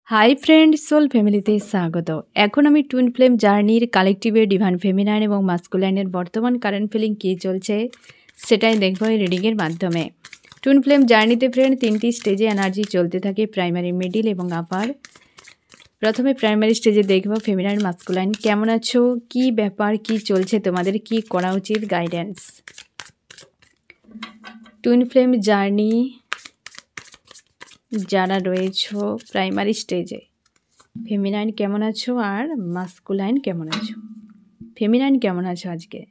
Hi friend soul ফ্যামিলিতে স্বাগত। এখন আমি টুইন ফ্লেম জার্নির কালেকটিভের ডিভাইন ফেমিনাইন এবং মাস্কুলাইনের বর্তমান কারেন্ট ফিলিং কী চলছে সেটাই দেখব এই রিডিংয়ের মাধ্যমে। টুইন ফ্লেম জার্নিতে ফ্রেন্ড 3টি স্টেজে এনার্জি চলতে থাকে, প্রাইমারি, মিডিল এবং আপার। প্রথমে প্রাইমারি স্টেজে দেখব ফেমিনাইন মাস্কুলাইন কেমন আছো, কি ব্যাপার, কি চলছে, তোমাদের কি করা উচিত, গাইডেন্স। টুইন ফ্লেম জার্নি যারা রয়েছো প্রাইমারি স্টেজে, ফেমিনাইন কেমন আছো আর মাস্কুলাইন কেমন আছো। ফেমিনাইন কেমন আছো আজকে?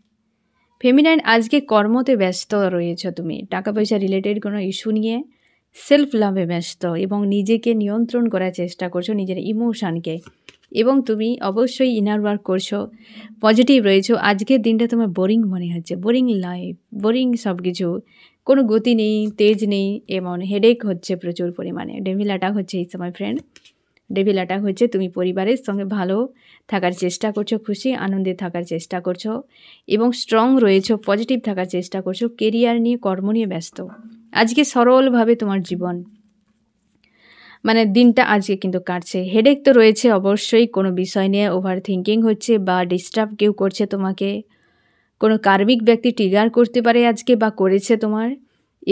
ফেমিনাইন আজকে কর্মতে ব্যস্ত রয়েছো, তুমি টাকা পয়সা রিলেটেড কোনো ইস্যু নিয়ে সেলফ লাভে ব্যস্ত এবং নিজেকে নিয়ন্ত্রণ করার চেষ্টা করছো, নিজের ইমোশানকে, এবং তুমি অবশ্যই ইনার ওয়ার্ক করছো, পজিটিভ রয়েছো। আজকের দিনটা তোমার বোরিং মনে হচ্ছে, বোরিং লাইফ, বোরিং সব কিছু, কোনো গতি নেই, তেজ নেই, এমন হেডেক হচ্ছে প্রচুর পরিমাণে। ডেভিল অ্যাটাক হচ্ছে এই সময় ফ্রেন্ড, ডেভিল অ্যাটাক হচ্ছে। তুমি পরিবারের সঙ্গে ভালো থাকার চেষ্টা করছো, খুশি আনন্দে থাকার চেষ্টা করছো এবং স্ট্রং রয়েছো, পজিটিভ থাকার চেষ্টা করছো, কেরিয়ার নিয়ে, কর্ম নিয়ে ব্যস্ত। আজকে সরলভাবে তোমার জীবন, মানে দিনটা আজকে কিন্তু কাটছে। হেডেক তো রয়েছে অবশ্যই, কোনো বিষয় নিয়ে ওভার থিঙ্কিং হচ্ছে বা ডিস্টার্ব কেউ করছে তোমাকে, কোনো কার্মিক ব্যক্তি ট্রিগার করতে পারে আজকে বা করেছে তোমার,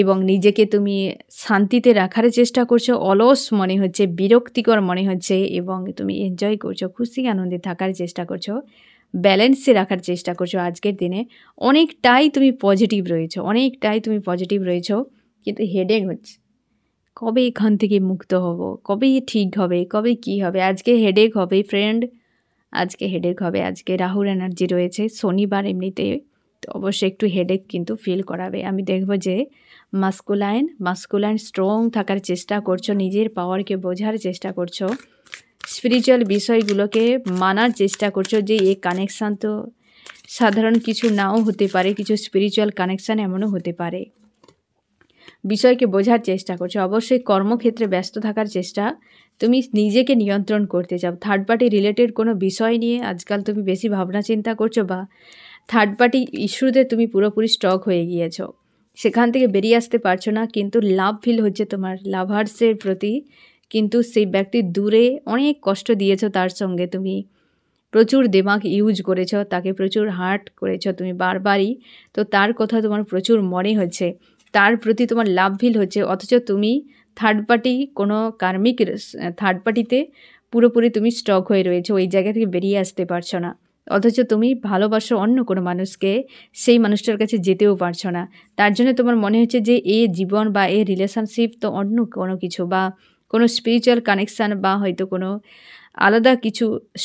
এবং নিজেকে তুমি শান্তিতে রাখার চেষ্টা করছো। অলস মনে হচ্ছে, বিরক্তিকর মনে হচ্ছে এবং তুমি এনজয় করছো, খুশি আনন্দে থাকার চেষ্টা করছো, ব্যালেন্সে রাখার চেষ্টা করছো। আজকের দিনে অনেকটাই তুমি পজিটিভ রয়েছো, অনেকটাই তুমি পজিটিভ রয়েছো, কিন্তু হেডেক হচ্ছে। কবে এখান থেকে মুক্ত হব, কবে ঠিক হবে, কবে কি হবে? আজকে হেডেক হবে ফ্রেন্ড, আজকে হেডেক হবে। আজকে রাহুর এনার্জি রয়েছে, শনিবার এমনিতে তো অবশ্যই একটু হেডেক কিন্তু ফিল করাবে। আমি দেখব যে মাস্কুলাইন স্ট্রং থাকার চেষ্টা করছো, নিজের পাওয়ারকে বোঝার চেষ্টা করছো, স্পিরিচুয়াল বিষয়গুলোকে মানার চেষ্টা করছো, যে এই কানেকশান তো সাধারণ কিছু নাও হতে পারে, কিছু স্পিরিচুয়াল কানেকশান এমনও হতে পারে। বিষয়কে বোঝার চেষ্টা করছো, অবশ্যই কর্মক্ষেত্রে ব্যস্ত থাকার চেষ্টা, তুমি নিজেকে নিয়ন্ত্রণ করতে চাও। থার্ড পার্টি রিলেটেড কোনো বিষয় নিয়ে আজকাল তুমি বেশি ভাবনা চিন্তা করছো বা থার্ড পার্টি ইস্যুতে তুমি পুরোপুরি স্টক হয়ে গিয়েছো, সেখান থেকে বেরিয়ে আসতে পারছো না। কিন্তু লাভ ফিল হচ্ছে তোমার লাভার্সের প্রতি, কিন্তু সেই ব্যক্তি দূরে, অনেক কষ্ট দিয়েছো তার সঙ্গে, তুমি প্রচুর দিমাগ ইউজ করেছো, তাকে প্রচুর হার্ট করেছো তুমি বারবারই, তো তার কথা তোমার প্রচুর মনে হচ্ছে, তার প্রতি তোমার লাভ ফিল হচ্ছে। অথচ তুমি থার্ড পার্টি, কোনো কার্মিক থার্ড পার্টিতে পুরোপুরি তুমি স্টক হয়ে রয়েছো, ওই জায়গা থেকে বেরিয়ে আসতে পারছো না। অথচ তুমি ভালোবাসো অন্য কোনো মানুষকে, সেই মানুষটার কাছে যেতেও পারছো না। তার জন্য তোমার মনে হচ্ছে যে এই জীবন বা এই রিলেশনশিপ তো অন্য কোনো কিছু, বা কোনো স্পিরিচুয়াল কানেকশান, বা হয়তো কোনো আলাদা কিছু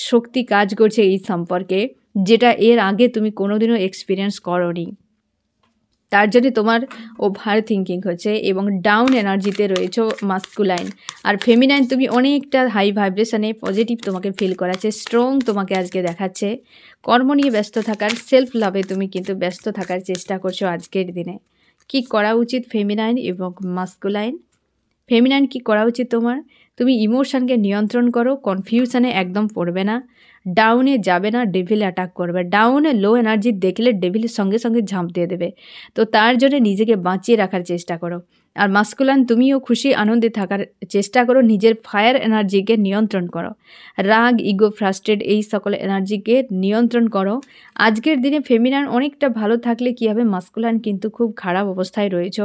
শক্তি কাজ করছে এই সম্পর্কে, যেটা এর আগে তুমি কোনোদিনও এক্সপিরিয়েন্স করোনি। তার জন্য তোমার ওভার থিঙ্কিং হচ্ছে এবং ডাউন এনার্জিতে রয়েছো মাস্কুলাইন। আর ফেমিনাইন তুমি অনেকটা হাই ভাইব্রেশনে পজিটিভ তোমাকে ফিল করাচ্ছে, স্ট্রং তোমাকে আজকে দেখাচ্ছে, কর্ম নিয়ে ব্যস্ত থাকার, সেলফ লাভে তুমি কিন্তু ব্যস্ত থাকার চেষ্টা করছো আজকের দিনে। কি করা উচিত ফেমিনাইন এবং মাস্কুলাইন? ফেমিনাইন কি করা উচিত তোমার? তুমি ইমোশনকে নিয়ন্ত্রণ করো, কনফিউশনে একদম পড়বে না, ডাউনে যাবে না, ডেভিল অ্যাটাক করবে। ডাউনে লো এনার্জি দেখলে ডেভিলের সঙ্গে সঙ্গে ঝাঁপ দিয়ে দেবে, তো তার জন্য নিজেকে বাঁচিয়ে রাখার চেষ্টা করো। আর মাস্কুলান তুমিও খুশি আনন্দে থাকার চেষ্টা করো, নিজের ফায়ার এনার্জিকে নিয়ন্ত্রণ করো, রাগ, ইগো, ফ্রাস্ট্রেট এই সকল এনার্জিকে নিয়ন্ত্রণ করো। আজকের দিনে ফেমিনাইন অনেকটা ভালো থাকলে কী হবে, মাস্কুলান কিন্তু খুব খারাপ অবস্থায় রয়েছ,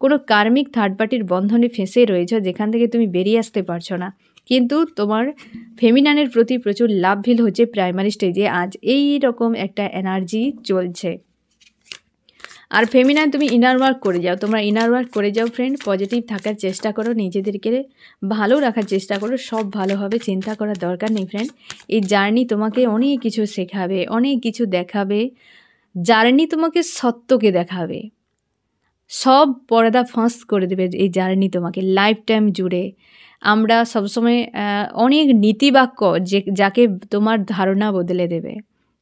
কোনো কার্মিক থার্ড পার্টির বন্ধনে ফেঁসে রয়েছে, যেখান থেকে তুমি বেরিয়ে আসতে পারছো না। কিন্তু তোমার ফেমিনাইনের প্রতি প্রচুর লাভ ফিল হচ্ছে প্রাইমারি স্টেজে, আজ এই রকম একটা এনার্জি চলছে। আর ফেমিনাইন তুমি ইনার ওয়ার্ক করে যাও, তোমরা ইনার ওয়ার্ক করে যাও ফ্রেন্ড, পজিটিভ থাকার চেষ্টা করো, নিজেদেরকে ভালো রাখার চেষ্টা করো, সব ভালো হবে, চিন্তা করার দরকার নেই ফ্রেন্ড। এই জার্নি তোমাকে অনেক কিছু শেখাবে, অনেক কিছু দেখাবে, জার্নি তোমাকে সত্যকে দেখাবে, সব পর্দা ফাঁস করে দেবে এই জার্নি তোমাকে লাইফ টাইম জুড়ে। আমরা সবসময় অনেক নীতিবাক্য যাকে তোমার ধারণা বদলে দেবে,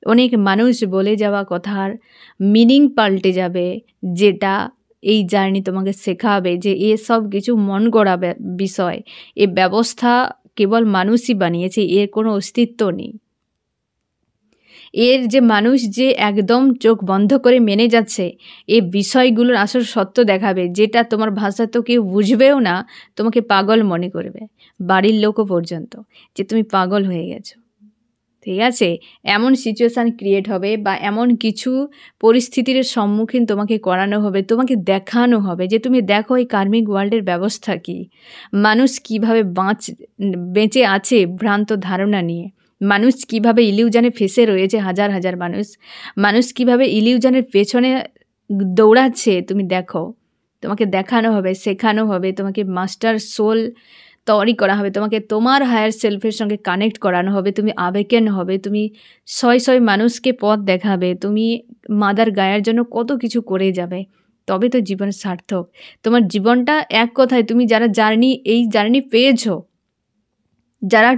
অনেক মানুষ বলে যাওয়া কথার মিনিং পাল্টে যাবে, যেটা এই জার্নি তোমাকে শেখাবে যে এসব কিছু মন গড়া বিষয়, এ ব্যবস্থা কেবল মানুষই বানিয়েছে, এর কোনো অস্তিত্ব নেই। এর যে মানুষ যে একদম চোখ বন্ধ করে মেনে যাচ্ছে, এই বিষয়গুলোর আসল সত্য দেখাবে, যেটা তোমার ভাষা তো কেউ বুঝবেও না, তোমাকে পাগল মনে করবে, বাড়ির লোকও পর্যন্ত, যে তুমি পাগল হয়ে গেছো। ঠিক আছে, এমন সিচুয়েশান ক্রিয়েট হবে বা এমন কিছু পরিস্থিতির সম্মুখীন তোমাকে করানো হবে, তোমাকে দেখানো হবে যে তুমি দেখো এই কার্মিক ওয়ার্ল্ডের ব্যবস্থা কী, মানুষ কীভাবে বেঁচে আছে ভ্রান্ত ধারণা নিয়ে, মানুষ কীভাবে ইলিউশনে ফেসে রয়েছে, হাজার হাজার মানুষ কীভাবে ইলিউশনের পেছনে দৌড়াচ্ছে, তুমি দেখো। তোমাকে দেখানো হবে, শেখানো হবে, তোমাকে মাস্টার সোল তৈরি করা হবে, তোমাকে তোমার হায়ার সেলফের সঙ্গে কানেক্ট করানো হবে, তুমি আবেগেন হবে, তুমি শয় মানুষকে পথ দেখাবে, তুমি মাদার গায়ের জন্য কত কিছু করে যাবে, তবে তো জীবন সার্থক। তোমার জীবনটা এক কথায়, তুমি যারা এই জার্নি পেয়েছো, যারা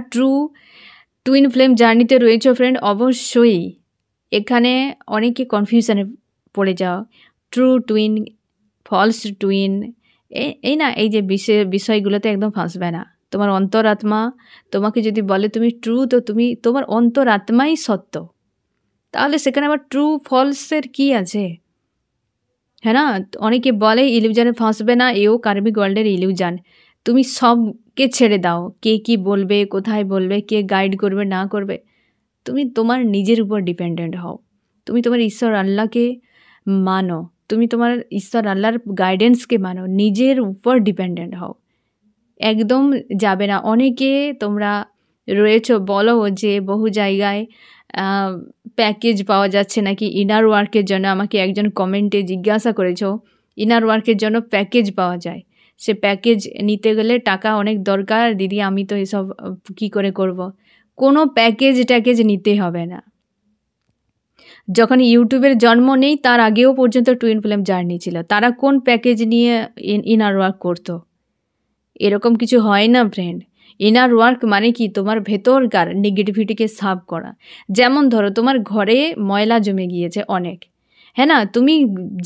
টুইন ফ্লেম জার্নিতে রয়েছে ফ্রেন্ড, অবশ্যই এখানে অনেকে কনফিউশনে পড়ে যাও, ট্রু টুইন, ফলস টুইন, এই যে বিষয়গুলোতে একদম ফাঁসবে না। তোমার অন্তরাত্মা তোমাকে যদি বলে তুমি ট্রু, তো তোমার অন্তরাত্মাই সত্য, তাহলে সেখানে আবার ট্রু ফলসের কি আছে? হ্যাঁ না, অনেকে বলে ইলিউশনে ফাঁসবে না, এও কার্মিক ওয়ার্ল্ডের ইলিউশন। তুমি সবকে ছেড়ে দাও, কে কি বলবে, কোথায় বলবে, কে গাইড করবে না করবে, তুমি তোমার নিজের উপর ডিপেন্ডেন্ট হও, তুমি তোমার ঈশ্বর আল্লাহকে মানো, তুমি তোমার ঈশ্বর আল্লাহর গাইডেন্সকে মানো, নিজের উপর ডিপেন্ডেন্ট হও, একদম যাবে না। অনেকে তোমরা রয়েছো বলো যে বহু জায়গায় প্যাকেজ পাওয়া যাচ্ছে নাকি ইনার ওয়ার্কের জন্য, আমাকে একজন কমেন্টে জিজ্ঞাসা করেছো ইনার ওয়ার্কের জন্য প্যাকেজ পাওয়া যায়, সে প্যাকেজ নিতে গেলে টাকা অনেক দরকার, দিদি আমি তো এসব কী করে করব। কোনো ট্যাকেজ নিতে হবে না। যখন ইউটিউবের জন্ম নেই তার আগেও পর্যন্ত টুইন ফ্লেম জার্নি ছিল, তারা কোন প্যাকেজ নিয়ে ইনার ওয়ার্ক করতো? এরকম কিছু হয় না ফ্রেন্ড। ইনার ওয়ার্ক মানে কি? তোমার ভেতরকার নেগেটিভিটিকে সাফ করা। যেমন ধরো তোমার ঘরে ময়লা জমে গিয়েছে অনেক, হ্যাঁ না, তুমি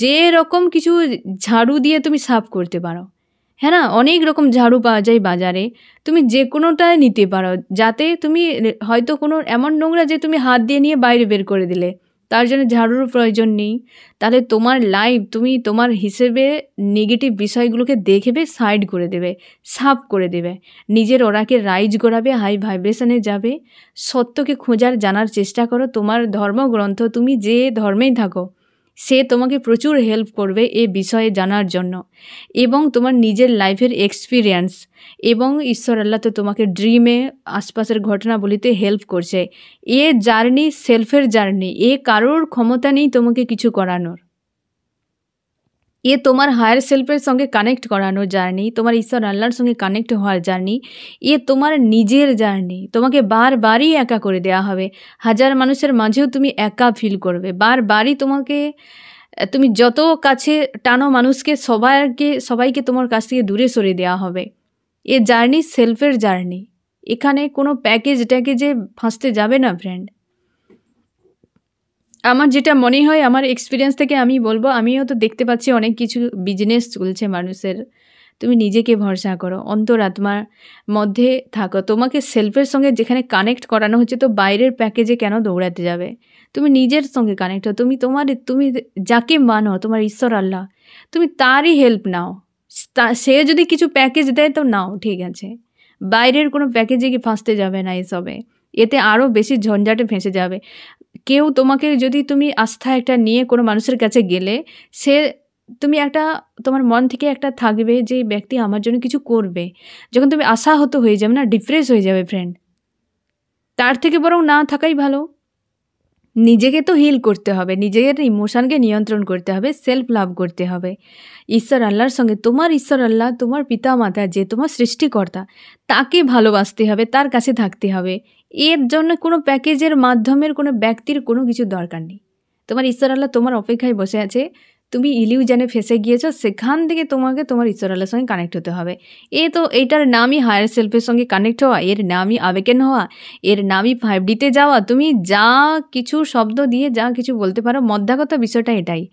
যে রকম কিছু ঝাড়ু দিয়ে তুমি সাফ করতে পারো, হ্যাঁ না, অনেক রকম ঝাড়ু পাওয়া যায় বাজারে, তুমি যে কোনোটা নিতে পারো, যাতে তুমি হয়তো কোনো এমন নোংরা যে তুমি হাত দিয়ে নিয়ে বাইরে বের করে দিলে, তার জন্য ঝাড়ুর প্রয়োজন নেই। তাহলে তোমার লাইফ, তুমি তোমার হিসেবে নেগেটিভ বিষয়গুলোকে দেখবে, সাইড করে দেবে, সাফ করে দেবে, নিজের ওরাকে রাইজ করাবে, হাই ভাইব্রেশনে যাবে, সত্যকে খোঁজার জানার চেষ্টা করো। তোমার ধর্মগ্রন্থ, তুমি যে ধর্মেই থাকো, সে তোমাকে প্রচুর হেল্প করবে এ বিষয়ে জানার জন্য, এবং তোমার নিজের লাইফের এক্সপিরিয়েন্স, এবং ঈশ্বর আল্লাহ তো তোমাকে ড্রিমে আশপাশের ঘটনাবলিতে হেল্প করছে। এ জার্নি সেলফের জার্নি, এ কারোর ক্ষমতা নেই তোমাকে কিছু করানোর, এ তোমার হায়ার সেলফের সঙ্গে কানেক্ট করানোর জার্নি, তোমার ঈশ্বর আল্লাহর সঙ্গে কানেক্ট হওয়ার জার্নি, এ তোমার নিজের জার্নি। তোমাকে বারবারই একা করে দেওয়া হবে, হাজার মানুষের মাঝেও তুমি একা ফিল করবে, বারবারই তুমি যত কাছে টানো মানুষকে, সবাইকে তোমার কাছ থেকে দূরে সরিয়ে দেওয়া হবে। এ জার্নি সেলফের জার্নি, এখানে কোনো প্যাকেজে ফাঁসতে যাবে না ফ্রেন্ড। আমার যেটা মনে হয়, আমার এক্সপিরিয়েন্স থেকে আমি বলবো, আমিও তো দেখতে পাচ্ছি অনেক কিছু বিজনেস চলছে মানুষের। তুমি নিজেকে ভরসা করো, অন্তরাত্মার মধ্যে থাকো, তোমাকে সেলফের সঙ্গে যেখানে কানেক্ট করানো হচ্ছে, তো বাইরের প্যাকেজে কেন দৌড়াতে যাবে? তুমি নিজের সঙ্গে কানেক্ট হও, তুমি যাকে মানো, তোমার ঈশ্বর আল্লাহ, তুমি তারই হেল্প নাও। সে যদি কিছু প্যাকেজ দেয় তো নাও, ঠিক আছে, বাইরের কোনো প্যাকেজে কি ফাঁসতে যাবে না এসবে, এতে আরও বেশি ঝঞ্ঝাটে ফেঁসে যাবে। কেউ তোমাকে যদি, তুমি আস্থা একটা নিয়ে কোনো মানুষের কাছে গেলে, তুমি তোমার মন থেকে একটা থাকবে যে ব্যক্তি আমার জন্য কিছু করবে, যখন তুমি আশাহত হয়ে যাবে না, ডিপ্রেস হয়ে যাবে ফ্রেন্ড, তার থেকে বরং না থাকাই ভালো। নিজেকে তো হিল করতে হবে, নিজের ইমোশনকে নিয়ন্ত্রণ করতে হবে, সেলফ লাভ করতে হবে, ঈশ্বর আল্লাহর সঙ্গে, তোমার ঈশ্বর আল্লাহ, তোমার পিতা মাতা, যে তোমার সৃষ্টিকর্তা, তাকে ভালোবাসতে হবে, তার কাছে থাকতে হবে। এর জন্য কোনো প্যাকেজের মাধ্যমের কোনো ব্যক্তির কোনো কিছু দরকার নেই। তোমার ঈশ্বর আল্লাহ তোমার অপেক্ষায় বসে আছে, তুমি ইলিউশনে ফেসে গিয়েছো, সেখান থেকে তোমাকে তোমার ঈশ্বর আল্লাহর সঙ্গে কানেক্ট হতে হবে। এইটার নামই হায়ার সেলফের সঙ্গে কানেক্ট হওয়া, এর নামই আবেগেন হওয়া, এর নামই 5Dতে যাওয়া। তুমি যা কিছু শব্দ দিয়ে যা কিছু বলতে পারো, মধ্যাকথা বিষয়টা এটাই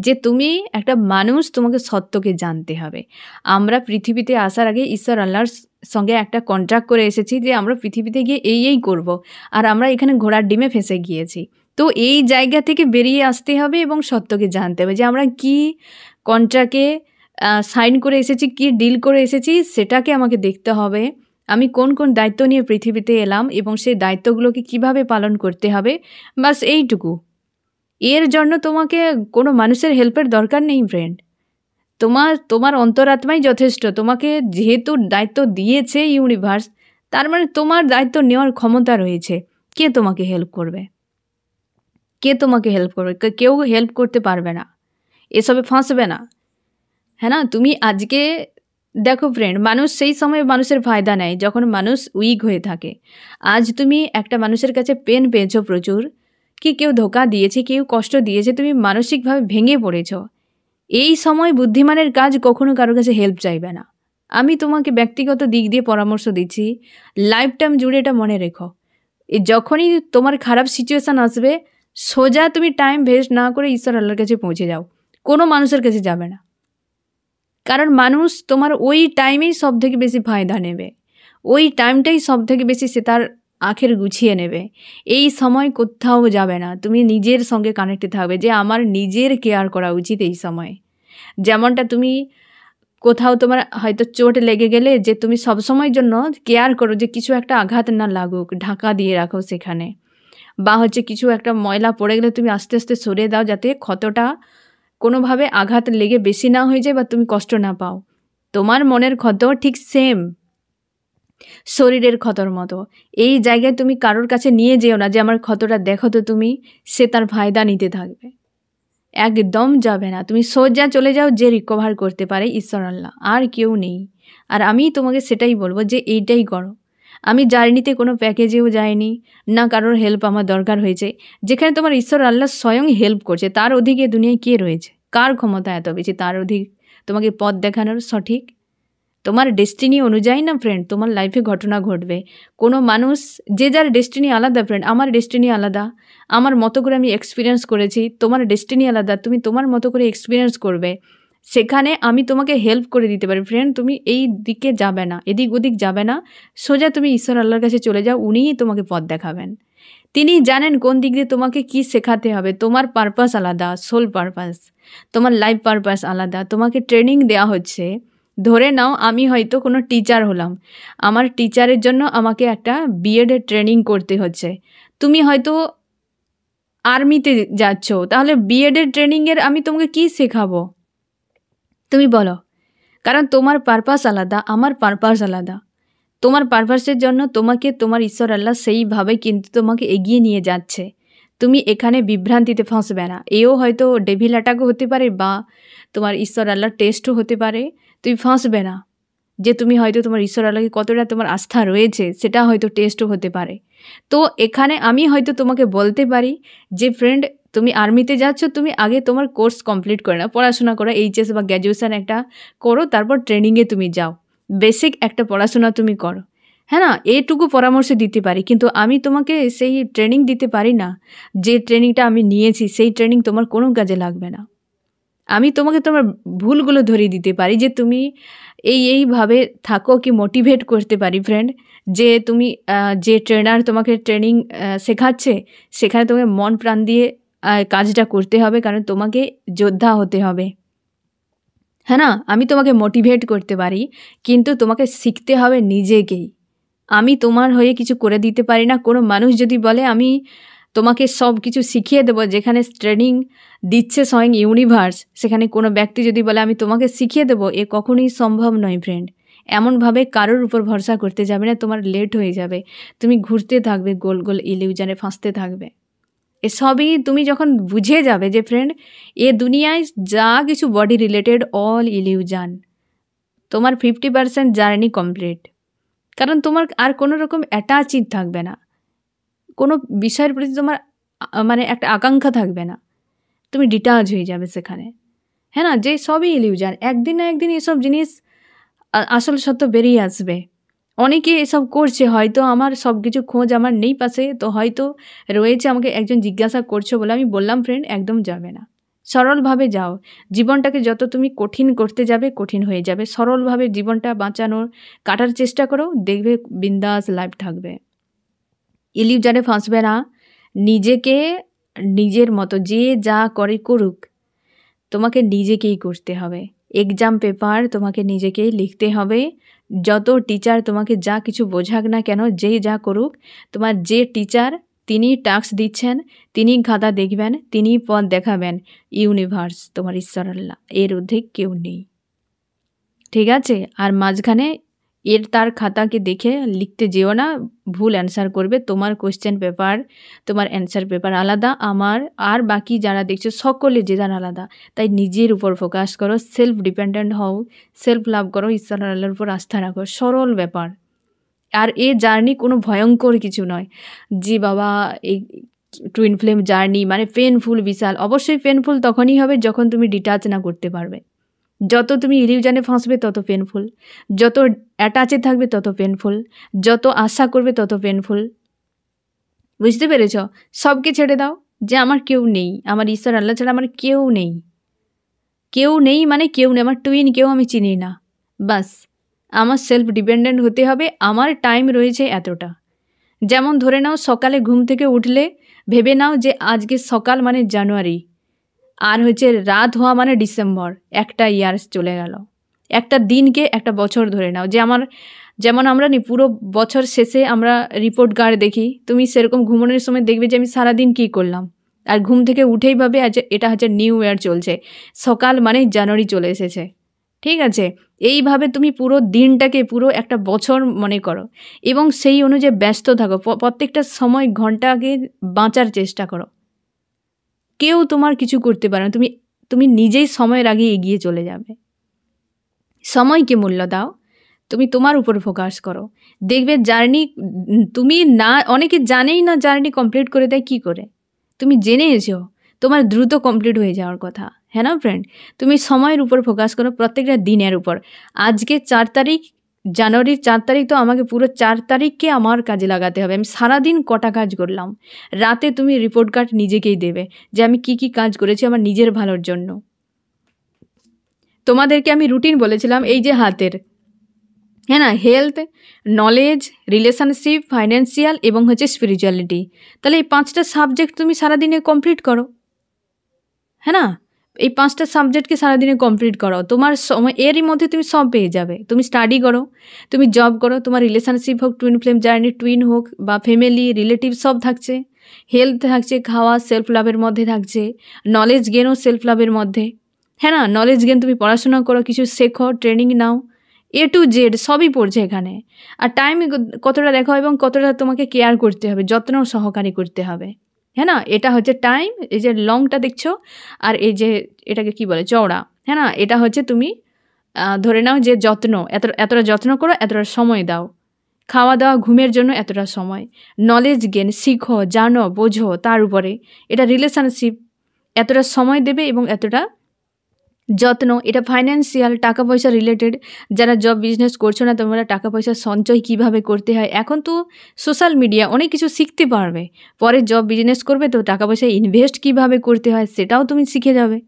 যে তুমি একটা মানুষ, তোমাকে সত্যকে জানতে হবে। আমরা পৃথিবীতে আসার আগে ঈশ্বর আল্লাহর সঙ্গে একটা কন্ট্রাক্ট করে এসেছি যে আমরা পৃথিবীতে গিয়ে এই করব, আর আমরা এখানে ঘোড়ার ডিমে ফেসে গিয়েছি। তো এই জায়গা থেকে বেরিয়ে আসতে হবে এবং সত্যকে জানতে হবে যে আমরা কি কন্ট্রাক্টে সাইন করে এসেছি, কি ডিল করে এসেছি, সেটাকে আমাকে দেখতে হবে। আমি কোন কোন দায়িত্ব নিয়ে পৃথিবীতে এলাম এবং সেই দায়িত্বগুলোকে কিভাবে পালন করতে হবে, বাস এইটুকু। এর জন্য তোমাকে কোনো মানুষের হেল্পের দরকার নেই ফ্রেন্ড। তোমার অন্তরাত্মাই যথেষ্ট। তোমাকে যেহেতু দায়িত্ব দিয়েছে ইউনিভার্স, তার মানে তোমার দায়িত্ব নেওয়ার ক্ষমতা রয়েছে। কে তোমাকে হেল্প করবে? কে তোমাকে হেল্প করবে? কেউ হেল্প করতে পারবে না, এসবে ফাঁসবে না। হ্যাঁ না? তুমি আজকে দেখো ফ্রেন্ড, মানুষ সেই সময় মানুষের ফায়দা নেয় যখন মানুষ উইক হয়ে থাকে। আজ তুমি একটা মানুষের কাছে পেন পেয়েছো প্রচুর, কি কেউ ধোকা দিয়েছে, কেউ কষ্ট দিয়েছে, তুমি মানসিকভাবে ভেঙে পড়েছ। এই সময় বুদ্ধিমানের কাজ কখনো কারোর কাছে হেল্প চাইবে না। আমি তোমাকে ব্যক্তিগত দিক দিয়ে পরামর্শ দিচ্ছি, লাইফ টাইম জুড়ে এটা মনে রেখো। যখনই তোমার খারাপ সিচুয়েশান আসবে, সোজা তুমি টাইম ওয়েস্ট না করে ঈশ্বর আল্লাহর কাছে পৌঁছে যাও, কোনো মানুষের কাছে যাবে না। কারণ মানুষ তোমার ওই টাইমেই সব থেকে বেশি ফায়দা নেবে, ওই টাইমটাই সব থেকে বেশি সে তার আখের গুছিয়ে নেবে। এই সময় কোথাও যাবে না, তুমি নিজের সঙ্গে কানেক্টে থাকবে যে আমার নিজের কেয়ার করা উচিত এই সময়। যেমনটা তুমি কোথাও তোমার হয়তো চোট লেগে গেলে যে তুমি সবসময়ের জন্য কেয়ার করো যে কিছু একটা আঘাত না লাগুক, ঢাকা দিয়ে রাখো সেখানে, বা হচ্ছে কিছু একটা ময়লা পড়ে গেলে তুমি আস্তে আস্তে সরিয়ে দাও যাতে ক্ষতটা কোনোভাবে আঘাত লেগে বেশি না হয়ে যায় বা তুমি কষ্ট না পাও। তোমার মনের ক্ষত ঠিক সেম শরীরের ক্ষতর মতো। এই জায়গায় তুমি কারোর কাছে নিয়ে যেও না যে আমার ক্ষতটা দেখো তো তুমি, সে তার ফায়দা নিতে থাকবে, একদম যাবে না। তুমি সোজা চলে যাও, যে রিকভার করতে পারে ঈশ্বর আল্লাহ, আর কেউ নেই। আর আমি তোমাকে সেটাই বলবো যে এইটাই করো। আমি জার্নিতে কোনো প্যাকেজেও যাইনি, না কারোর হেল্প আমার দরকার হয়েছে। যেখানে তোমার ঈশ্বর আল্লাহ স্বয়ং হেল্প করছে, তার অধিকে দুনিয়ায় কে রয়েছে? কার ক্ষমতা এত বেশি তার অধিক তোমাকে পথ দেখানোর সঠিক? তোমার ডেস্টিনি অনুযায়ী না ফ্রেন্ড তোমার লাইফে ঘটনা ঘটবে। কোনো মানুষ যে যার ডেস্টিনি আলাদা ফ্রেন্ড। আমার ডেস্টিনি আলাদা, আমার মতো করে আমি এক্সপিরিয়েন্স করেছি। তোমার ডেস্টিনি আলাদা, তুমি তোমার মতো করে এক্সপিরিয়েন্স করবে। সেখানে আমি তোমাকে হেল্প করে দিতে পারি ফ্রেন্ড। তুমি এই দিকে যাবে না, এদিক ওদিক যাবে না, সোজা তুমি ঈশ্বর আল্লাহর কাছে চলে যাও, উনিই তোমাকে পথ দেখাবেন। তিনি জানেন কোন দিক দিয়ে তোমাকে কি শেখাতে হবে। তোমার পারপাস আলাদা, সোল পারপাস, তোমার লাইফ পারপাস আলাদা। তোমাকে ট্রেনিং দেওয়া হচ্ছে। ধরে নাও আমি হয়তো কোনো টিচার হলাম, আমার টিচারের জন্য আমাকে একটা বিএডের ট্রেনিং করতে হচ্ছে। তুমি হয়তো আর্মিতে যাচ্ছ, তাহলে বিএডের ট্রেনিংয়ের আমি তোমাকে কি শেখাবো তুমি বলো? কারণ তোমার পারপাস আলাদা, আমার পারপাস আলাদা। তোমার পারপাসের জন্য তোমাকে তোমার ঈশ্বর আল্লাহ সেইভাবে কিন্তু তোমাকে এগিয়ে নিয়ে যাচ্ছে। তুমি এখানে বিভ্রান্তিতে ফাঁসবে না। এও হয়তো ডেভিল অ্যাটাকও হতে পারে বা তোমার ঈশ্বর আল্লাহর টেস্টও হতে পারে। তুমি ফাঁসবে না যে তুমি হয়তো তোমার ঈশ্বর আল্লাহকে কতটা তোমার আস্থা রয়েছে, সেটা হয়তো টেস্টও হতে পারে। তো এখানে আমি হয়তো তোমাকে বলতে পারি যে ফ্রেন্ড, তুমি আর্মিতে যাচ্ছ, তুমি আগে তোমার কোর্স কমপ্লিট করে নাও, পড়াশোনা করো, এইচএস বা গ্র্যাজুয়েশান একটা করো, তারপর ট্রেনিংয়ে তুমি যাও, বেসিক একটা পড়াশোনা তুমি করো। হ্যাঁ না, এইটুকু পরামর্শ দিতে পারি, কিন্তু আমি তোমাকে সেই ট্রেনিং দিতে পারি না। যে ট্রেনিংটা আমি নিয়েছি সেই ট্রেনিং তোমার কোনো কাজে লাগবে না। আমি তোমাকে তোমার ভুলগুলো ধরিয়ে দিতে পারি যে তুমি এইভাবে থাকো, কি মোটিভেট করতে পারি ফ্রেন্ড যে তুমি যে ট্রেনার তোমাকে ট্রেনিং শেখাচ্ছে সেখানে তোমাকে মন প্রাণ দিয়ে কাজটা করতে হবে, কারণ তোমাকে যোদ্ধা হতে হবে। হ্যাঁ না, আমি তোমাকে মোটিভেট করতে পারি, কিন্তু তোমাকে শিখতে হবে নিজেকেই। আমি তোমার হয়ে কিছু করে দিতে পারি না। কোনো মানুষ যদি বলে আমি তোমাকে সব কিছু শিখিয়ে দেবো, যেখানে ট্রেনিং দিচ্ছে স্বয়ং ইউনিভার্স, সেখানে কোনো ব্যক্তি যদি বলে আমি তোমাকে শিখিয়ে দেবো, এ কখনোই সম্ভব নয় ফ্রেন্ড। এমনভাবে কারোর উপর ভরসা করতে যাবে না, তোমার লেট হয়ে যাবে, তুমি ঘুরতে থাকবে, গোল গোল ইলিউশনে ফাঁসতে থাকবে। এসবই তুমি যখন বুঝে যাবে যে ফ্রেন্ড এ দুনিয়ায় যা কিছু বডি রিলেটেড অল ইলিউশন, তোমার 50% জার্নি কমপ্লিট। কারণ তোমার আর কোনো রকম অ্যাটাচই থাকবে না, কোনো বিষয়ের প্রতি তোমার মানে একটা আকাঙ্ক্ষা থাকবে না, তুমি ডিটাচ হয়ে যাবে সেখানে। হ্যাঁ না, যে সবই ইলিউশন, একদিন না একদিন এসব জিনিস আসল সত্য বেরিয়ে আসবে। অনেকে এসব করছে, হয়তো আমার সব কিছু খোঁজ আমার নেই পাশে, তো হয়তো রয়েছে, আমাকে একজন জিজ্ঞাসা করছো বলে আমি বললাম ফ্রেন্ড একদম যাবে না, সরলভাবে যাও। জীবনটাকে যত তুমি কঠিন করতে যাবে কঠিন হয়ে যাবে। সরলভাবে জীবনটা বাঁচানোর কাটার চেষ্টা করো, দেখবে বিন্দাস লাইফ থাকবে। ইলিউশনে ফাঁসবে না, নিজেকে নিজের মতো যে যা করে করুক, তোমাকে নিজেকেই করতে হবে। এক্সাম পেপার তোমাকে নিজেকেই লিখতে হবে। যত টিচার তোমাকে যা কিছু বোঝাক না কেন, যে যা করুক, তোমার যে টিচার তিনি টাস্ক দিচ্ছেন, তিনি খাতা দেখবেন, তিনি পথ দেখাবেন। ইউনিভার্স তোমার ঈশ্বর আল্লাহ, এর ঊর্ধ্বে কেউ নেই। ঠিক আছে? আর মাঝখানে তার খাতাকে দেখে লিখতে যেও না, ভুল অ্যান্সার করবে। তোমার কোয়েশ্চেন পেপার, তোমার অ্যান্সার পেপার আলাদা, আমার আর বাকি যারা দেখছো সকলে যে যার আলাদা। তাই নিজের উপর ফোকাস করো, সেলফ ডিপেন্ডেন্ট হও, সেলফ লাভ করো, ঈশ্বর আল্লাহর উপর আস্থা রাখো। সরল ব্যাপার। আর এ জার্নি কোনো ভয়ঙ্কর কিছু নয় যে বাবা এই টুইন ফ্লেম জার্নি মানে পেনফুল বিশাল। অবশ্যই পেনফুল তখনই হবে যখন তুমি ডিটাচ না করতে পারবে। যত তুমি ইলিউশনে ফাঁসবে তত পেনফুল, যত অ্যাটাচে থাকবে তত পেনফুল, যত আশা করবে তত পেনফুল। বুঝতে পেরেছ? সবকে ছেড়ে দাও যে আমার কেউ নেই, আমার ঈশ্বর আল্লাহ ছাড়া আমার কেউ নেই। কেউ নেই মানে কেউ নেই, আমার টুইন কেউ আমি চিনি না। বাস আমার সেলফ ডিপেন্ডেন্ট হতে হবে। আমার টাইম রয়েছে এতটা। যেমন ধরে নাও সকালে ঘুম থেকে উঠলে ভেবে নাও যে আজকে সকাল মানে জানুয়ারি, আর হচ্ছে রাত হওয়া মানে ডিসেম্বর। একটা ইয়ার্স চলে গেল। একটা দিনকে একটা বছর ধরে নাও। যে আমার যেমন আমরা পুরো বছর শেষে আমরা রিপোর্ট কার্ড দেখি, তুমি সেরকম ঘুমানোর সময় দেখবে যে আমি সারাদিন কী করলাম। আর ঘুম থেকে উঠেই ভাবে আজ এটা হচ্ছে নিউ ইয়ার চলছে, সকাল মানে জানুয়ারি চলে এসেছে। ঠিক আছে? এইভাবে তুমি পুরো দিনটাকে পুরো একটা বছর মনে করো এবং সেই অনুযায়ী ব্যস্ত থাকো। প্রত্যেকটা সময় ঘন্টাকে বাঁচার চেষ্টা করো। কেউ তোমার কিছু করতে পারে না। তুমি নিজেই সময়ের আগে এগিয়ে চলে যাবে। সময়কে মূল্য দাও। তুমি তোমার উপর ফোকাস করো। দেখবে জার্নি তুমি না, অনেকে জানেই না জার্নি কমপ্লিট করে দেয় কি করে। তুমি জেনে এসো তোমার দ্রুত কমপ্লিট হয়ে যাওয়ার কথা। হ্যাঁ না ফ্রেন্ড? তুমি সময়ের উপর ফোকাস করো, প্রত্যেকটা দিনের উপর। আজকে 4 তারিখ, জানুয়ারির 4 তারিখ, তো আমাকে পুরো 4 তারিখকে আমার কাজে লাগাতে হবে। আমি সারাদিন কটা কাজ করলাম। রাতে তুমি রিপোর্ট কার্ড নিজেকেই দেবে যে আমি কি কি কাজ করেছি আমার নিজের ভালোর জন্য। তোমাদেরকে আমি রুটিন বলেছিলাম এই যে হাতের, হ্যাঁ না, হেলথ, নলেজ, রিলেশনশিপ, ফাইন্যান্সিয়াল এবং হচ্ছে স্পিরিচুয়ালিটি। তাহলে এই 5টা সাবজেক্ট তুমি সারাদিনে কমপ্লিট করো। হ্যাঁ না, এই 5টা সাবজেক্টকে সারাদিনে কমপ্লিট করো। তোমার সময় এরই মধ্যে তুমি সব পেয়ে যাবে। তুমি স্টাডি করো, তুমি জব করো, তোমার রিলেশনশিপ হোক, টুইন ফ্লেম জার্নি, টুইন হোক বা ফ্যামিলি রিলেটিভ, সব থাকছে। হেলথ থাকছে, খাওয়া সেলফ লাভের মধ্যে থাকছে। নলেজ গেনও সেলফ লাভের মধ্যে। হ্যাঁ না, নলেজ গেন, তুমি পড়াশোনা করো, কিছু শেখো, training now, A to Z সবই পড়ছে এখানে। আর টাইম কতটা দেখো এবং কতটা তোমাকে কেয়ার করতে হবে, যত্ন সহকারে করতে হবে। হ্যাঁ না, এটা হচ্ছে টাইম। এই যে লংটা দেখছো আর এই যে এটাকে কি বলে চওড়া, হ্যাঁ না, এটা হচ্ছে তুমি ধরে নাও যে যত্ন, এতটা যত্ন করো, এতটা সময় দাও। খাওয়া দাওয়া ঘুমের জন্য এতটা সময়। নলেজ গেন, শিখো, জানো, বোঝো, তার উপরে এটা রিলেশনশিপ, এতটা সময় দেবে এবং এতটা যত্ন। এটা ফাইন্যান্সিয়াল, টাকা পয়সা রিলেটেড। যারা জব বিজনেস করছো না, তোমরা টাকা পয়সা সঞ্চয় কিভাবে করতে হয়, এখন তো সোশ্যাল মিডিয়া অনেক কিছু শিখতে পারবে। পরে জব বিজনেস করবে তো টাকা পয়সা ইনভেস্ট কিভাবে করতে হয় সেটাও তুমি শিখে যাবে।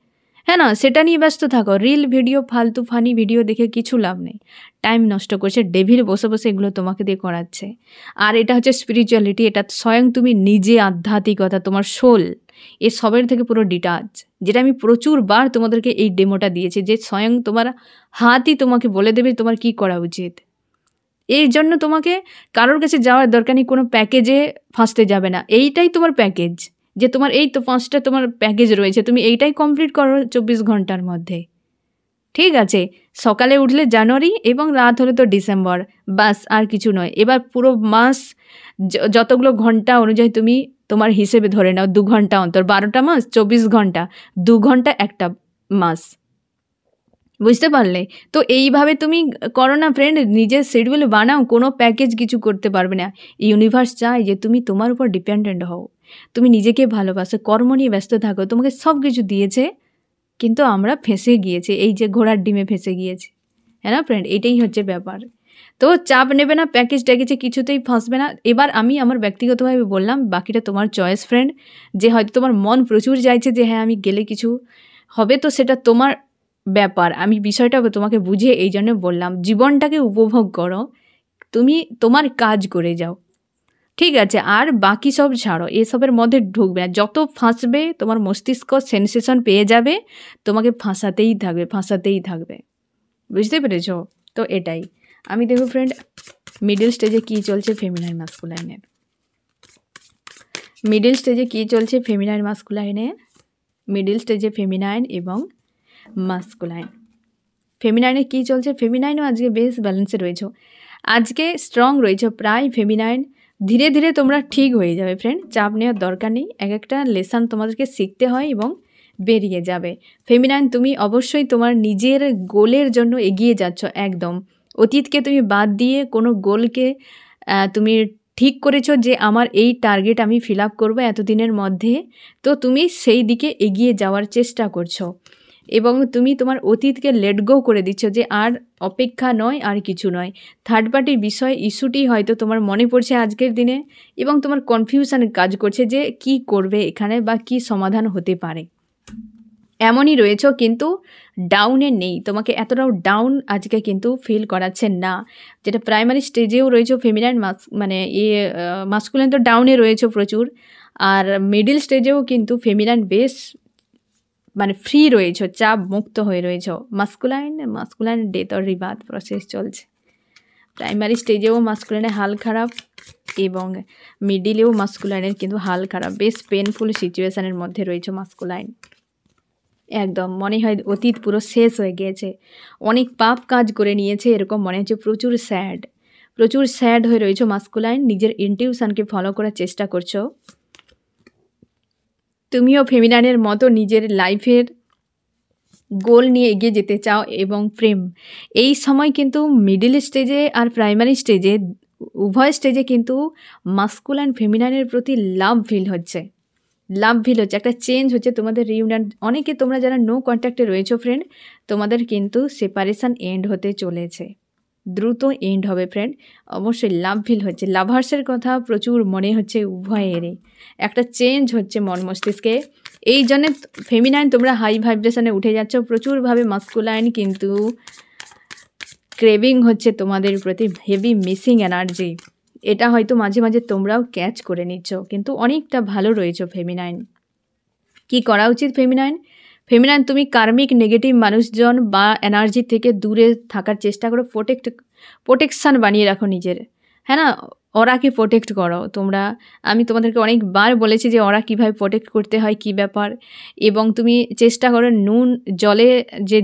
হ্যাঁ না, সেটা নিয়ে ব্যস্ত থাকো। রিল ভিডিও, ফালতু ফানি ভিডিও দেখে কিছু লাভ নেই, টাইম নষ্ট করছে। ডেভিল বসে বসে এগুলো তোমাকে দিয়ে করাচ্ছে। আর এটা হচ্ছে স্পিরিচুয়ালিটি, এটা স্বয়ং তুমি নিজে, আধ্যাত্মিকতা, তোমার সোল, এ সবের থেকে পুরো ডিটাচ। যেটা আমি প্রচুরবার তোমাদেরকে এই ডেমোটা দিয়েছি, যে স্বয়ং তোমার হাতই তোমাকে বলে দেবে তোমার কি করা উচিত। এই জন্য তোমাকে কারোর কাছে যাওয়ার দরকার নেই, কোনো প্যাকেজে ফাঁসতে যাবে না। এইটাই তোমার প্যাকেজ, যে তোমার এই তো 5টা তোমার প্যাকেজ রয়েছে, তুমি এইটাই কমপ্লিট করো 24 ঘন্টার মধ্যে। ঠিক আছে? সকালে উঠলে জানুয়ারি এবং রাত হলে তো ডিসেম্বর, বাস আর কিছু নয়। এবার পুরো মাস যতগুলো ঘন্টা অনুযায়ী তুমি তোমার হিসেবে ধরে নাও, 2 ঘন্টা অন্তর, 12টা মাস 24 ঘন্টা, 2 ঘন্টা একটা মাস। বুঝতে পারলে? তো এইভাবে তুমি করো না ফ্রেন্ড, নিজের শিডিউল বানাও। কোনো প্যাকেজ কিছু করতে পারবে না। ইউনিভার্স চায় যে তুমি তোমার উপর ডিপেন্ডেন্ট হও, তুমি নিজেকে ভালোবাসো, কর্ম নিয়ে ব্যস্ত থাকো। তোমাকে সব কিছু দিয়েছে, কিন্তু আমরা ফেঁসে গিয়েছি, এই যে ঘোড়ার ডিমে ফেঁসে গিয়েছি। হ্যাঁ না ফ্রেন্ড, এটাই হচ্ছে ব্যাপার। তো চাপ নেবে না, প্যাকেজ ট্যাকেজে কিছুতেই ফাঁসবে না। এবার আমি আমার ব্যক্তিগতভাবে বললাম, বাকিটা তোমার চয়েস ফ্রেন্ড। যে হয়তো তোমার মন প্রচুর চাইছে যে হ্যাঁ আমি গেলে কিছু হবে, তো সেটা তোমার ব্যাপার। আমি বিষয়টা তোমাকে বুঝিয়ে এই জন্য বললাম, জীবনটাকে উপভোগ করো, তুমি তোমার কাজ করে যাও। ঠিক আছে, আর বাকি সব ছাড়ো, এসবের মধ্যে ঢুকবে না। যত ফাঁসবে তোমার মস্তিষ্ক সেন্সেশন পেয়ে যাবে, তোমাকে ফাঁসাতেই থাকবে, ফাঁসাতেই থাকবে। বুঝতে পেরেছো? তো এটাই আমি দেখো ফ্রেন্ড, মিডল স্টেজে কী চলছে ফেমিনাইন মাস্কুলাইনের, মিডল স্টেজে কী চলছে ফেমিনাইন মাস্কুলাইনের, মিডল স্টেজে ফেমিনাইন এবং মাস্কুলাইন। ফেমিনাইনে কী চলছে? ফেমিনাইনও আজকে বেশ ব্যালেন্সে রয়েছে, আজকে স্ট্রং রয়েছে প্রায় ফেমিনাইন। ধীরে ধীরে তোমরা ঠিক হয়ে যাবে ফ্রেন্ড, চাপ নেওয়ার দরকার নেই। এক একটা লেসন তোমাদেরকে শিখতে হয় এবং বেরিয়ে যাবে। ফেমিনাইন তুমি অবশ্যই তোমার নিজের গোলের জন্য এগিয়ে যাচ্ছ একদম। অতীতকে তুমি বাদ দিয়ে কোনো গোলকে তুমি ঠিক করেছো যে আমার এই টার্গেট আমি ফিল আপ করবো এতদিনের মধ্যে, তো তুমি সেই দিকে এগিয়ে যাওয়ার চেষ্টা করছো এবং তুমি তোমার অতীতকে লেট গো করে দিচ্ছ যে আর অপেক্ষা নয়, আর কিছু নয়। থার্ড পার্টির বিষয় ইস্যুটি হয়তো তোমার মনে পড়ছে আজকের দিনে এবং তোমার কনফিউশন কাজ করছে যে কি করবে এখানে বা কি সমাধান হতে পারে। এমনই রয়েছ, কিন্তু ডাউনে নেই, তোমাকে এতটাও ডাউন আজকে কিন্তু ফিল করাচ্ছে না। যেটা প্রাইমারি স্টেজেও রয়েছে ফেমিনাইন মানে মাস্কুলাইন তো ডাউনে রয়েছে প্রচুর, আর মিডিল স্টেজেও কিন্তু ফেমিনাইন বেশ মানে ফ্রি রয়েছে, চাপ মুক্ত হয়ে রয়েছে। Masculine death or rebirth process চলছে। প্রাইমারি স্টেজেও মাস্কুলাইনের হাল খারাপ এবং মিডিলেও মাস্কুলাইনের কিন্তু হাল খারাপ, বেশ পেনফুল সিচুয়েশানের মধ্যে রয়েছে মাস্কুলাইন। একদম মনে হয় অতীত পুরো শেষ হয়ে গিয়েছে, অনেক পাপ কাজ করে নিয়েছে এরকম মনে হচ্ছে। প্রচুর স্যাড হয়ে রয়েছে মাস্কুলাইন, নিজের ইনটিউশনকে ফলো করার চেষ্টা করছো। তুমিও ফেমিনাইনের মতো নিজের লাইফের গোল নিয়ে এগিয়ে যেতে চাও এবং প্রেম। এই সময় কিন্তু মিডিল স্টেজে আর প্রাইমারি স্টেজে উভয় স্টেজে কিন্তু মাস্কুলাইন ফেমিনাইনের প্রতি লাভ ফিল হচ্ছে, একটা চেঞ্জ হচ্ছে তোমাদের রিউনিয়ন। অনেকে তোমরা যারা নো কন্ট্যাক্টে রয়েছো ফ্রেন্ড, তোমাদের কিন্তু সেপারেশন এন্ড হতে চলেছে, দ্রুত এন্ড হবে ফ্রেন্ড। অবশ্যই লাভ ফিল হচ্ছে, লাভার্সের কথা প্রচুর মনে হচ্ছে উভয়েরই, একটা চেঞ্জ হচ্ছে মন মস্তিষ্কে। এই জন্যে ফেমিনাইন তোমরা হাই ভাইব্রেশনে উঠে যাচ্ছ প্রচুরভাবে। মাস্কুলাইন কিন্তু ক্রেভিং হচ্ছে তোমাদের প্রতি, হেভি মিসিং এনার্জি। এটা হয়তো মাঝে মাঝে তোমরাও ক্যাচ করে নিচ্ছ, কিন্তু অনেকটা ভালো রয়েছে ফেমিনাইন। কি করা উচিত ফেমিনাইন তুমি কার্মিক নেগেটিভ মানুষজন বা এনার্জি থেকে দূরে থাকার চেষ্টা করো, প্রোটেকশান বানিয়ে রাখো নিজের, হ্যাঁ না, ওরাকে প্রোটেক্ট করো তোমরা। আমি তোমাদেরকে অনেকবার বলেছি যে ওরা কীভাবে প্রোটেক্ট করতে হয়, কী ব্যাপার। এবং তুমি চেষ্টা করো নুন জলে,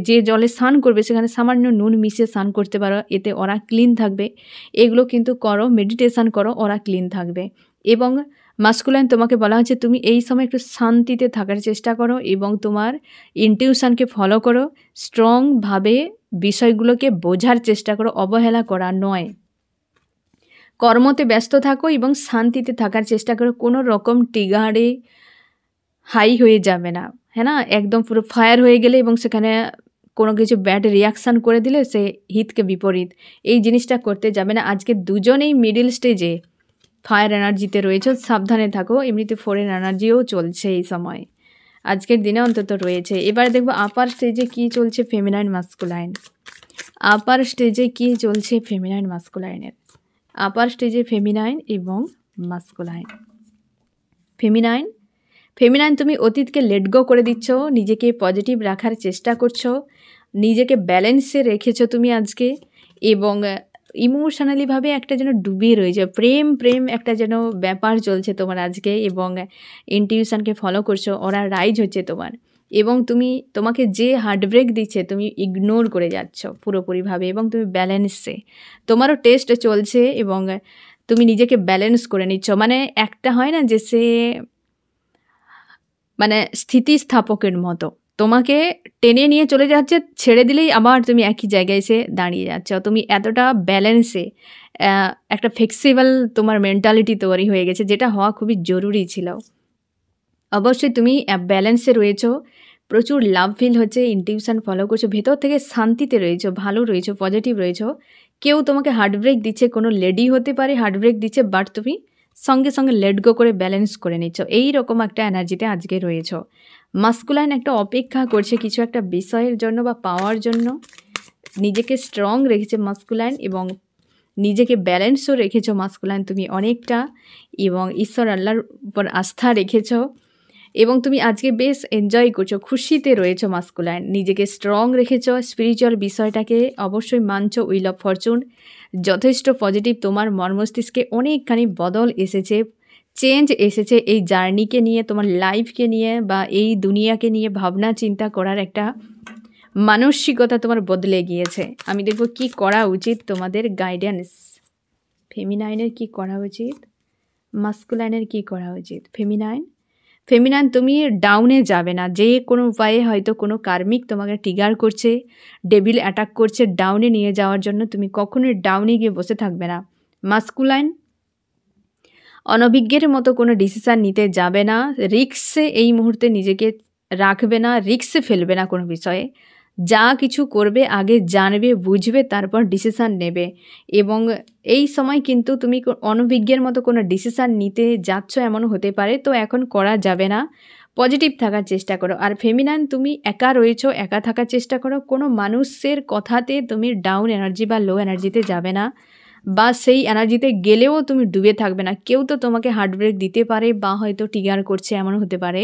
যে জলে স্নান করবে সেখানে সামান্য নুন মিশিয়ে স্নান করতে পারো, এতে ওরা ক্লিন থাকবে। এগুলো কিন্তু করো, মেডিটেশান করো, ওরা ক্লিন থাকবে। এবং মাস্কুলাইন তোমাকে বলা হচ্ছে তুমি এই সময় একটু শান্তিতে থাকার চেষ্টা করো এবং তোমার ইনটিউশনকে ফলো করো, স্ট্রংভাবে বিষয়গুলোকে বোঝার চেষ্টা করো, অবহেলা করা নয়। কর্মতে ব্যস্ত থাকো এবং শান্তিতে থাকার চেষ্টা করো, কোনো রকম ট্রিগারে হাই হয়ে যাবে না, হ্যাঁ না, একদম পুরো ফায়ার হয়ে গেলে এবং সেখানে কোনো কিছু ব্যাড রিয়াকশান করে দিলে সে হিতকে বিপরীত, এই জিনিসটা করতে যাবে না। আজকে দুজনেই মিডিল স্টেজে ফায়ার এনার্জিতে রয়েছে, সাবধানে থাকো। এমনিতে ফোরেন এনার্জিও চলছে এই সময়, আজকের দিনে অন্তত রয়েছে। এবার দেখবো আপার স্টেজে কী চলছে ফেমিনাইন মাস্কুলাইন। আপার স্টেজে কী চলছে ফেমিনাইন মাস্কুলাইনের, আপার স্টেজে ফেমিনাইন এবং মাস্কুলাইন। ফেমিনাইন তুমি অতীতকে লেট গো করে দিচ্ছ, নিজেকে পজিটিভ রাখার চেষ্টা করছো, নিজেকে ব্যালেন্সে রেখেছো তুমি আজকে, এবং ইমোশনালিভাবে একটা যেন ডুবিয়ে রয়েছে, প্রেম একটা যেন ব্যাপার চলছে তোমার আজকে, এবং ইনটিউশনকে ফলো করছো, ওরা রাইজ হচ্ছে তোমার। এবং তোমাকে যে হার্টব্রেক দিচ্ছে তুমি ইগনোর করে যাচ্ছ পুরোপুরিভাবে, এবং তুমি ব্যালেন্সে, তোমারও টেস্ট চলছে এবং তুমি নিজেকে ব্যালেন্স করে নিচ্ছ। মানে একটা হয় না যে সে মানে স্থিতিস্থাপকের মতো তোমাকে টেনে নিয়ে চলে যাচ্ছে, ছেড়ে দিলেই আবার তুমি একই জায়গায় এসে দাঁড়িয়ে যাচ্ছ। তুমি এতটা ব্যালেন্সে, একটা ফ্লেক্সিবল তোমার মেন্টালিটি তৈরি হয়ে গেছে, যেটা হওয়া খুবই জরুরি ছিল। অবশ্যই তুমি ব্যালেন্সে রয়েছো, প্রচুর লাভ ফিল হচ্ছে, ইনটিউশন ফলো করছো, ভেতর থেকে শান্তিতে রয়েছো, ভালো রয়েছো, পজিটিভ রয়েছো। কেউ তোমাকে হার্টব্রেক দিচ্ছে, কোনো লেডি হতে পারে হার্টব্রেক দিচ্ছে, বাট তুমি সঙ্গে সঙ্গে লেট গো করে ব্যালেন্স করে নিচ্ছ, এই রকম একটা এনার্জিতে আজকে রয়েছো। মাস্কুলাইন একটা অপেক্ষা করছে কিছু একটা বিষয়ের জন্য বা পাওয়ার জন্য, নিজেকে স্ট্রং রেখেছে মাস্কুলাইন এবং নিজেকে ব্যালেন্সও রেখেছো মাস্কুলাইন তুমি অনেকটা, এবং ঈশ্বর আল্লাহর উপর আস্থা রেখেছো, এবং তুমি আজকে বেশ এনজয় করছো, খুশিতে রয়েছো মাস্কুলাইন। নিজেকে স্ট্রং রেখেছো, স্পিরিচুয়াল বিষয়টাকে অবশ্যই মানছো। উইল অফ ফরচুন যথেষ্ট পজিটিভ, তোমার মস্তিষ্কে অনেকখানি বদল এসেছে, চেঞ্জ এসেছে এই জার্নিকে নিয়ে, তোমার লাইফকে নিয়ে বা এই দুনিয়াকে নিয়ে ভাবনা চিন্তা করার একটা মানসিকতা তোমার বদলে গিয়েছে। আমি দেখব কি করা উচিত তোমাদের গাইডেন্স। ফেমিনাইনের কি করা উচিত, মাস্কুলাইনের কি করা উচিত। ফেমিনাইন তুমি ডাউনে যাবে না। যে কোনো উপায়ে হয়তো কোনো কার্মিক তোমাকে ট্রিগার করছে, ডেভিল অ্যাটাক করছে ডাউনে নিয়ে যাওয়ার জন্য, তুমি কখনোই ডাউনে গিয়ে বসে থাকবে না। মাস্কুলাইন অনভিজ্ঞের মতো কোনো ডিসিশান নিতে যাবে না, রিক্সে এই মুহূর্তে নিজেকে রাখবে না, রিক্সে ফেলবে না কোনো বিষয়ে। যা কিছু করবে আগে জানবে, বুঝবে, তারপর ডিসিশান নেবে। এবং এই সময় কিন্তু তুমি অনভিজ্ঞের মতো কোনো ডিসিশান নিতে যাচ্ছ এমনও হতে পারে, তো এখন করা যাবে না। পজিটিভ থাকার চেষ্টা করো। আর ফেমিনাইন তুমি একা রয়েছো, একা থাকার চেষ্টা করো। কোনো মানুষের কথাতে তুমি ডাউন এনার্জি বা লো এনার্জিতে যাবে না, বা সেই এনার্জিতে গেলেও তুমি ডুবে থাকবে না। কেউ তো তোমাকে হার্টব্রেক দিতে পারে বা হয়তো ট্রিগার করছে এমনও হতে পারে,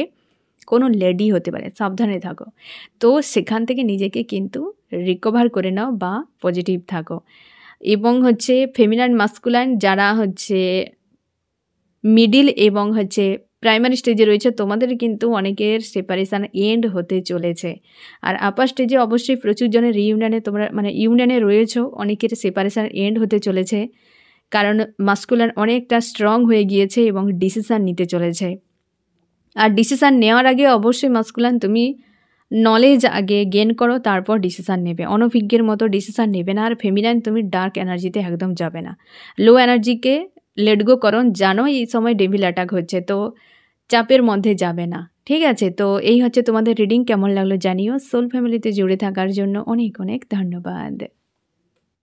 কোনো লেডি হতে পারে, সাবধানে থাকো। তো সেখান থেকে নিজেকে কিন্তু রিকভার করে নাও বা পজিটিভ থাকো। এবং ফেমিনাইন মাস্কুলাইন যারা মিডিল এবং প্রাইমারি স্টেজে রয়েছে, তোমাদের কিন্তু অনেকের সেপারেশান এন্ড হতে চলেছে। আর আপার স্টেজে অবশ্যই প্রচুর জনের রিইউনিয়নে তোমরা ইউনিয়নে রয়েছো, অনেকের সেপারেশান এন্ড হতে চলেছে, কারণ মাস্কুলাইন অনেকটা স্ট্রং হয়ে গিয়েছে এবং ডিসিশান নিতে চলেছে। আর ডিসিশান নেওয়ার আগে অবশ্যই মাস্কুলাইন তুমি নলেজ আগে গেন করো, তারপর ডিসিশান নেবে। অনভিজ্ঞের মতো ডিসিশান নেবে না। আর ফেমিনাইন তুমি ডার্ক এনার্জিতে একদম যাবে না, লো এনার্জিকে লেট গো করো। জানো এই সময় ডেভিল অ্যাটাক হচ্ছে, তো চাপের মধ্যে যাবে না, ঠিক আছে? তো এই তোমাদের রিডিং। কেমন লাগলো জানিও। সোল ফ্যামিলিতে জুড়ে থাকার জন্য অনেক অনেক ধন্যবাদ।